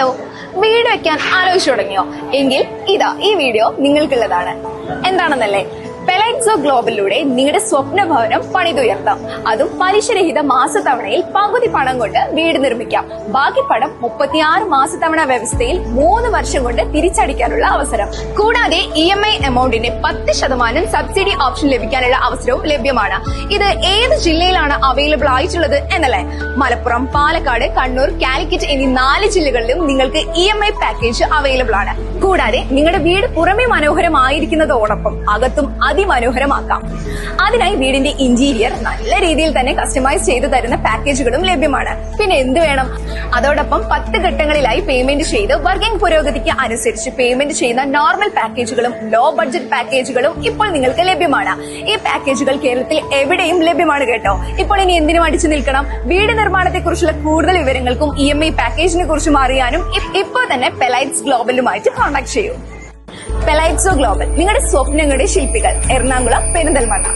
Hello, വീട് വെക്കാൻ ആലോചിച്ചു തുടങ്ങിയോ? എങ്കിൽ ഇതാ ഈ വീഡിയോ നിങ്ങൾക്കുള്ളതാണ്. എന്താണെന്നല്ലേ, പെലൈറ്റ്സോ ഗ്ലോബലിലൂടെ നിങ്ങളുടെ സ്വപ്ന ഭവനം പണിതുയർത്താം. അതും പലിശരഹിത മാസത്തവണയിൽ പകുതി പണം കൊണ്ട് വീട് നിർമ്മിക്കാം. ബാക്കി പണം 36 മാസത്തവണ വ്യവസ്ഥയിൽ 3 വർഷം കൊണ്ട് തിരിച്ചടിക്കാനുള്ള അവസരം. കൂടാതെ EMI എമൗണ്ടിന്റെ 10% സബ്സിഡി ഓപ്ഷൻ ലഭിക്കാനുള്ള അവസരവും ലഭ്യമാണ്. ഇത് ഏത് ജില്ലയിലാണ് അവൈലബിൾ ആയിട്ടുള്ളത് എന്നല്ലേ? മലപ്പുറം, പാലക്കാട്, കണ്ണൂർ, കാലിക്കറ്റ് എന്നീ 4 ജില്ലകളിലും നിങ്ങൾക്ക് EMI പാക്കേജ് അവൈലബിൾ ആണ്. കൂടാതെ നിങ്ങളുടെ വീട് പുറമെ മനോഹരമായിരിക്കുന്നതോടൊപ്പം അകത്തും അതിമനോഹരമാക്കാം. അതിനായി വീടിന്റെ ഇന്റീരിയർ നല്ല രീതിയിൽ തന്നെ കസ്റ്റമൈസ് ചെയ്തു തരുന്ന പാക്കേജുകളും ലഭ്യമാണ്. പിന്നെ എന്ത് വേണം? അതോടൊപ്പം 10 ഘട്ടങ്ങളിലായി പേയ്മെന്റ് ചെയ്ത് വർക്കിംഗ് പുരോഗതിക്ക് അനുസരിച്ച് പേയ്മെന്റ് ചെയ്യുന്ന നോർമൽ പാക്കേജുകളും ലോ ബഡ്ജറ്റ് പാക്കേജുകളും ഇപ്പോൾ നിങ്ങൾക്ക് ലഭ്യമാണ്. ഈ പാക്കേജുകൾ കേരളത്തിൽ എവിടെയും ലഭ്യമാണ് കേട്ടോ. ഇപ്പോൾ ഇനി എന്തിനു അടിച്ചു നിൽക്കണം? വീട് നിർമ്മാണത്തെ കുറിച്ചുള്ള കൂടുതൽ വിവരങ്ങൾക്കും EMI പാക്കേജിനെ കുറിച്ചും അറിയാനും ഇപ്പോൾ തന്നെ പെലൈറ്റ്സ് ഗ്ലോബലുമായിട്ട് കോൺടാക്ട് ചെയ്യൂ. പെലൈറ്റ്സോ ഗ്ലോബൽ, നിങ്ങളുടെ സ്വപ്നങ്ങളുടെ ശില്പികൾ. എറണാകുളം, പെരിന്തൽമണ്ണ.